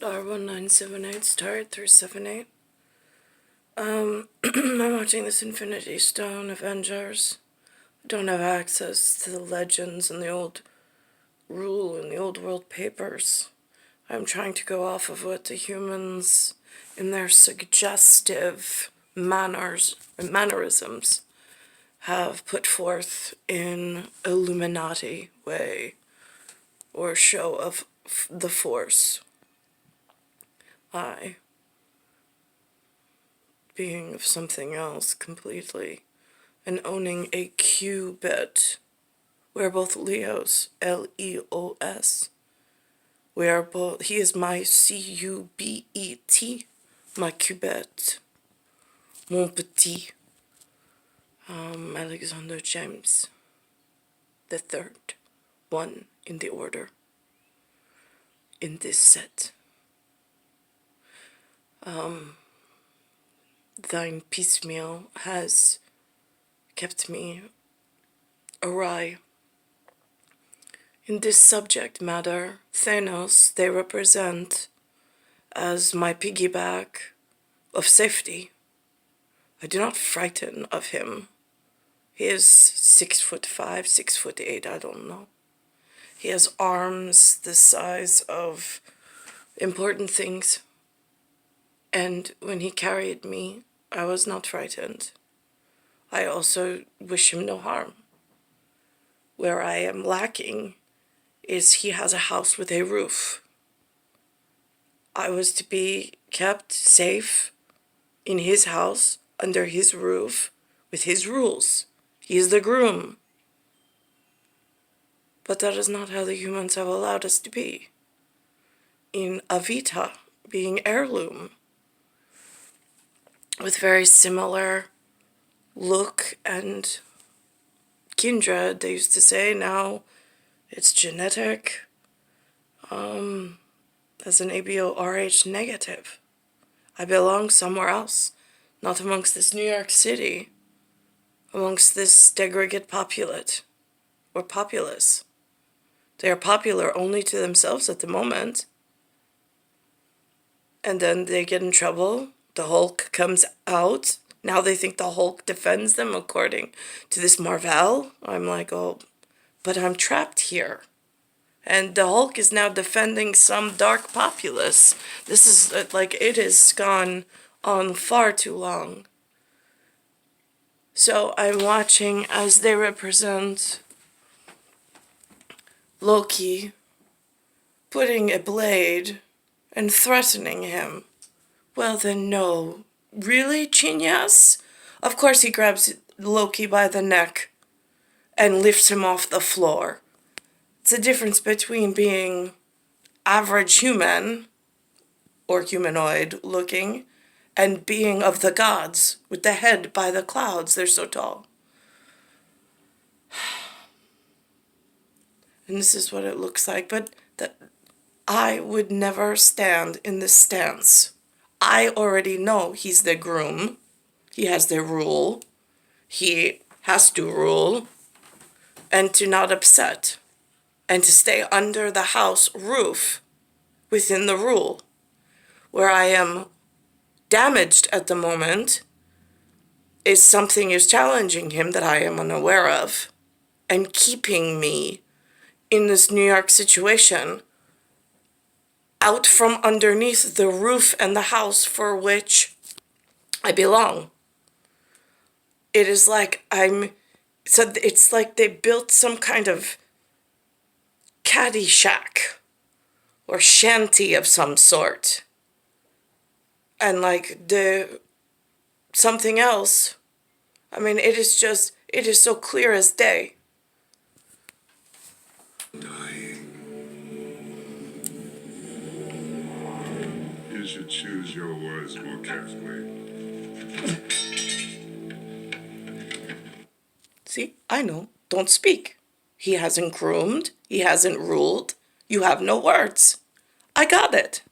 Star 1978, star 378. I'm watching this Infinity Stone Avengers. I don't have access to the legends and the old rule and the old world papers. I'm trying to go off of what the humans, in their suggestive mannerisms, have put forth in Illuminati way or show of the Force. I, being of something else completely, and owning a Cubet. We're both Leos, Leos. We are both, he is my Cubet, my Cubet, mon petit, Alexander James, the third one in the order, in this set. Thine piecemeal has kept me awry. In this subject matter, Thanos they represent as my piggyback of safety. I do not frighten of him. He is 6'5", 6'8", I don't know. He has arms the size of important things. And when he carried me, I was not frightened. I also wish him no harm. Where I am lacking is he has a house with a roof. I was to be kept safe in his house, under his roof, with his rules. He is the groom. But that is not how the humans have allowed us to be. In Avita, being heirloom, with very similar look and kindred, they used to say. Now it's genetic, as an ABO-RH negative. I belong somewhere else, not amongst this New York City, amongst this degraded populate, or populace. They are popular only to themselves at the moment. And then they get in trouble. The Hulk comes out. Now they think the Hulk defends them according to this Marvel. I'm like, oh, but I'm trapped here. And the Hulk is now defending some dark populace. This is like, it has gone on far too long. So I'm watching as they represent Loki putting a blade and threatening him. Well then, no. Really, genius? Of course he grabs Loki by the neck and lifts him off the floor. It's the difference between being average human, or humanoid looking, and being of the gods, with the head by the clouds. They're so tall. And this is what it looks like. But I would never stand in this stance. I already know he's the groom. He has the rule. He has to rule. And to not upset. And to stay under the house roof within the rule. Where I am damaged at the moment is something is challenging him that I am unaware of. And keeping me in this New York situation out from underneath the roof and the house for which I belong. It is like it's like they built some kind of caddy shack or shanty of some sort. And like something else, I mean, it is so clear as day. Dying. You should choose your words more carefully. See, I know. Don't speak. He hasn't groomed. He hasn't ruled. You have no words. I got it.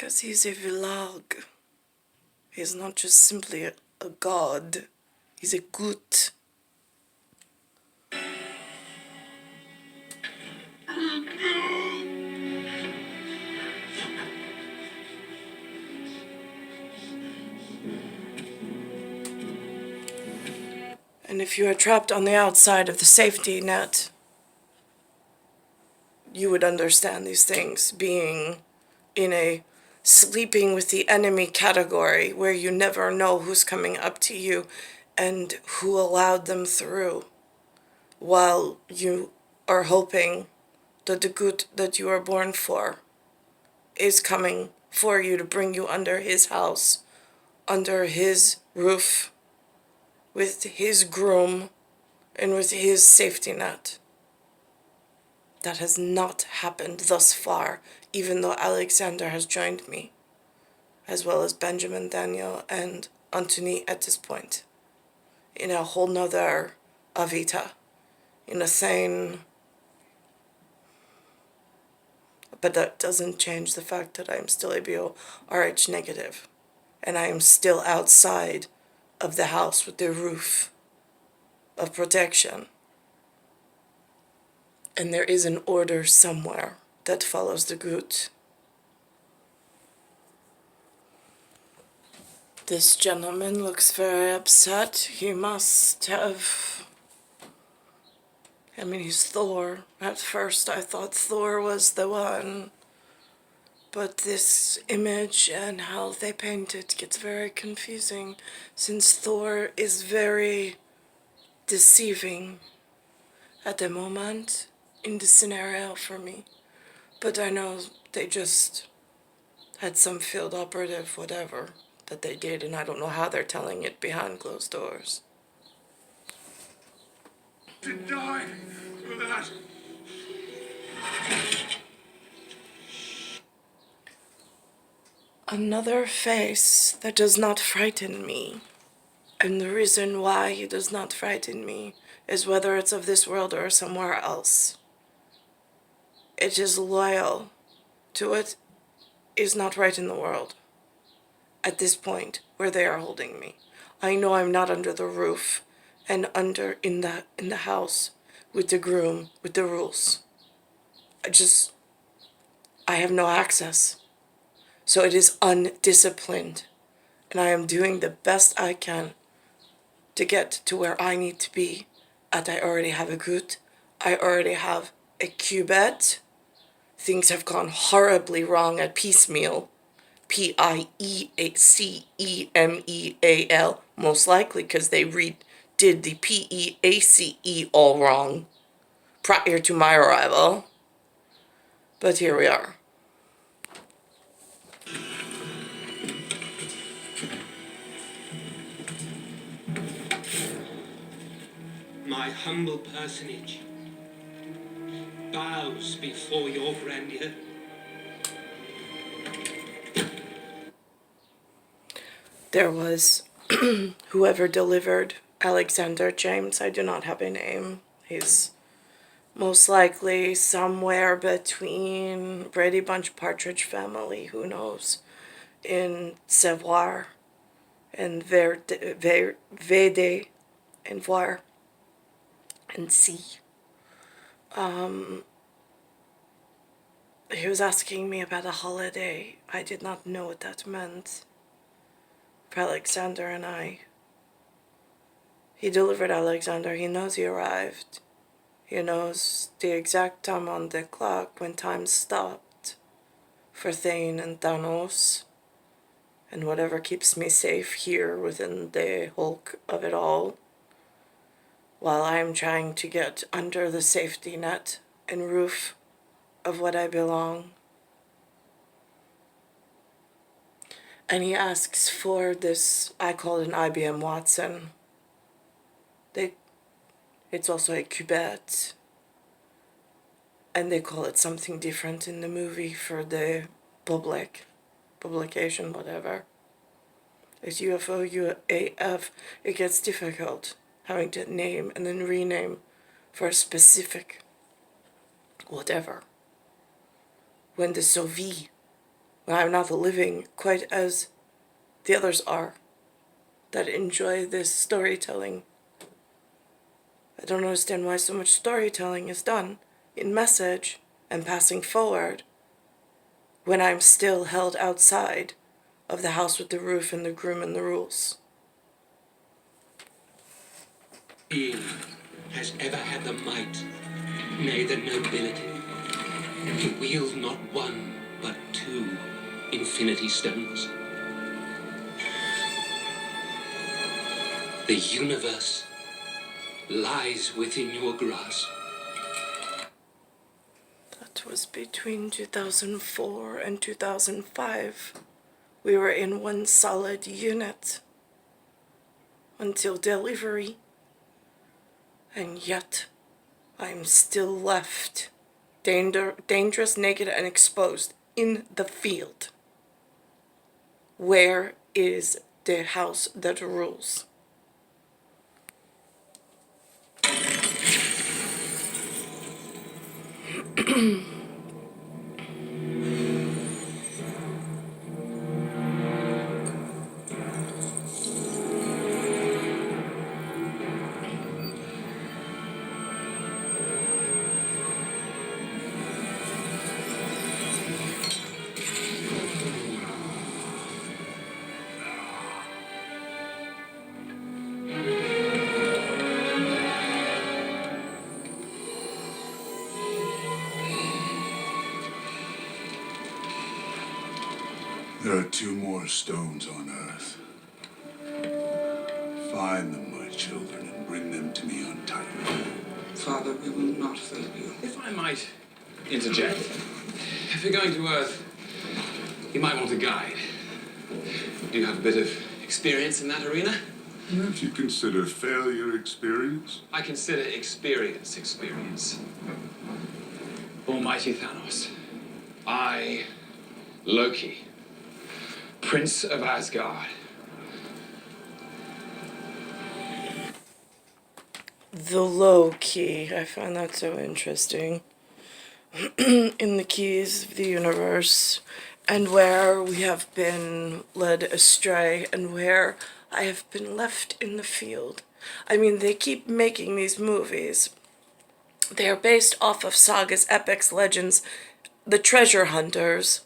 Because he's a vlog. He's not just simply a god. He's a gut. And if you are trapped on the outside of the safety net, you would understand these things, being in a sleeping with the enemy category where you never know who's coming up to you and who allowed them through, while you are hoping that the good that you are born for is coming for you to bring you under his house, under his roof, with his groom, and with his safety net. That has not happened thus far, even though Alexander has joined me, as well as Benjamin, Daniel, and Anthony at this point, in a whole nother Avita, in a Thane. But that doesn't change the fact that I am still ABO RH negative, and I am still outside of the house with the roof of protection. And there is an order somewhere that follows the gut. This gentleman looks very upset. He must have... I mean, he's Thor. At first I thought Thor was the one. But this image and how they paint it gets very confusing, since Thor is very deceiving at the moment in the scenario for me. But I know they just had some field operative whatever that they did, and I don't know how they're telling it behind closed doors. To die for that. Another face that does not frighten me. And the reason why it does not frighten me is whether it's of this world or somewhere else. It is loyal to what is not right in the world at this point where they are holding me. I know I'm not under the roof and under in the house with the groom, with the rules. I have no access. So it is undisciplined, and I am doing the best I can to get to where I need to be. And I already have a gut. I already have a cubet. Things have gone horribly wrong at piecemeal. Piecemeal, most likely because they did the PEACE all wrong prior to my arrival. But here we are. My humble personage bows before your grandeur. There was whoever delivered Alexander James. I do not have a name. He's most likely somewhere between Brady Bunch Partridge Family, who knows, in Savoir and Vede and Voir and C. He was asking me about a holiday. I did not know what that meant for Alexander and I. He delivered Alexander. He knows he arrived. He knows the exact time on the clock when time stopped for Thane and Thanos and whatever keeps me safe here within the hulk of it all, while I'm trying to get under the safety net and roof of what I belong. And he asks for this, I call it an IBM Watson. It's also a Cubet. And they call it something different in the movie for the publication, whatever. It's UFO, UAF. It gets difficult having to name and then rename for a specific whatever. When the Soviet when I'm not living quite as the others are that enjoy this storytelling. I don't understand why so much storytelling is done in message and passing forward when I'm still held outside of the house with the roof and the groom and the rules. Being has ever had the might, nay, the nobility, to wield not one, but two infinity stones. The universe lies within your grasp. That was between 2004 and 2005. We were in one solid unit until delivery. And yet, I'm still left dangerous, naked, and exposed in the field. Where is the house that rules? There are two more stones on Earth. Find them, my children, and bring them to me on time. Father, we will not fail you. If I might interject, if you're going to Earth, you might want a guide. Do you have a bit of experience in that arena? Don't you consider failure experience? I consider experience. Almighty Thanos, I, Loki, Prince of Asgard. The low key. I find that so interesting. In the keys of the universe, and where we have been led astray, and where I have been left in the field. I mean, they keep making these movies. They are based off of sagas, epics, legends, the treasure hunters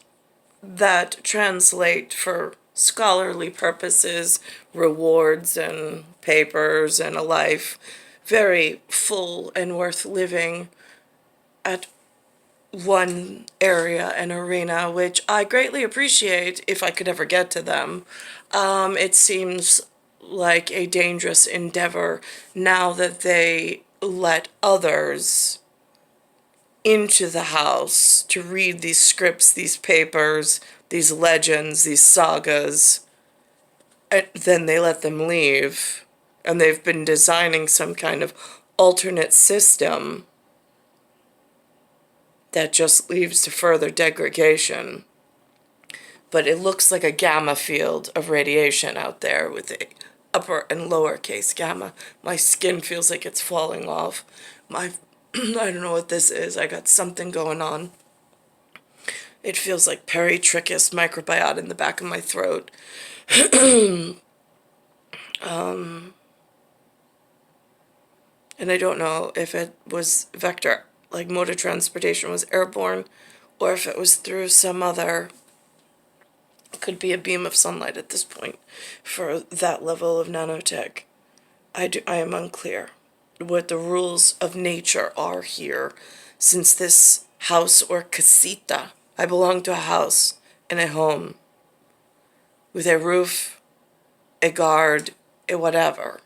that translate for scholarly purposes, rewards and papers and a life very full and worth living at one area and arena, which I greatly appreciate if I could ever get to them. It seems like a dangerous endeavor now that they let others into the house to read these scripts, these papers, these legends, these sagas, and then they let them leave. And they've been designing some kind of alternate system that just leads to further degradation. But it looks like a gamma field of radiation out there with the upper and lowercase gamma. My skin feels like it's falling off. I don't know what this is. I got something going on. It feels like peritrichous microbiota in the back of my throat. And I don't know if it was vector, like mode of transportation was airborne, or if it was through some other, it could be a beam of sunlight at this point for that level of nanotech. I am unclear what the rules of nature are here, since this house or casita, I belong to a house and a home with a roof, a guard, a whatever.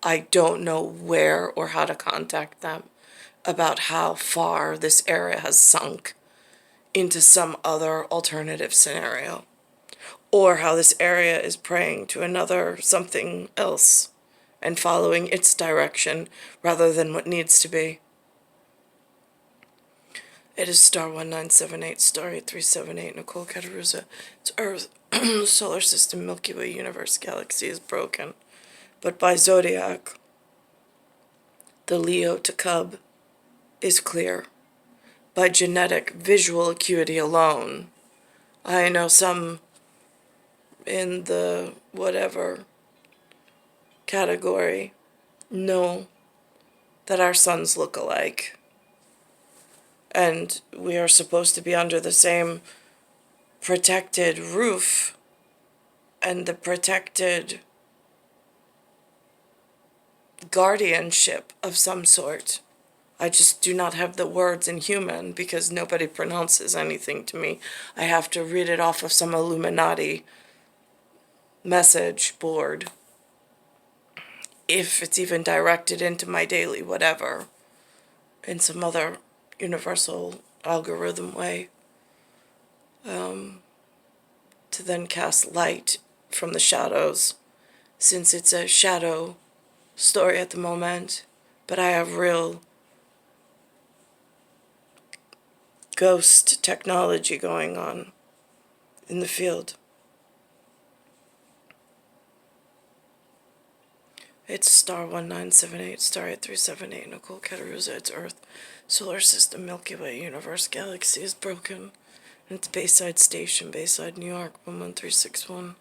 I don't know where or how to contact them about how far this area has sunk into some other alternative scenario, or how this area is praying to another something else and following its direction rather than what needs to be. It is star 1978, star 8378, Nicole, Cattaruzza. It's Earth, solar system, Milky Way, universe, galaxy is broken. But by zodiac, the Leo to Cub is clear. By genetic visual acuity alone, I know some in the whatever category know that our suns look alike. And we are supposed to be under the same protected roof and the protected guardianship of some sort. I just do not have the words in human because nobody pronounces anything to me. I have to read it off of some Illuminati message board, if it's even directed into my daily whatever, in some other universal algorithm way, to then cast light from the shadows, since it's a shadow story at the moment, but I have real ghost technology going on in the field. It's star 1978, star 8378, Nicole, Cattaruzza, it's Earth, solar system, Milky Way, universe, galaxy is broken. And it's Bayside Station, Bayside, New York, 11361.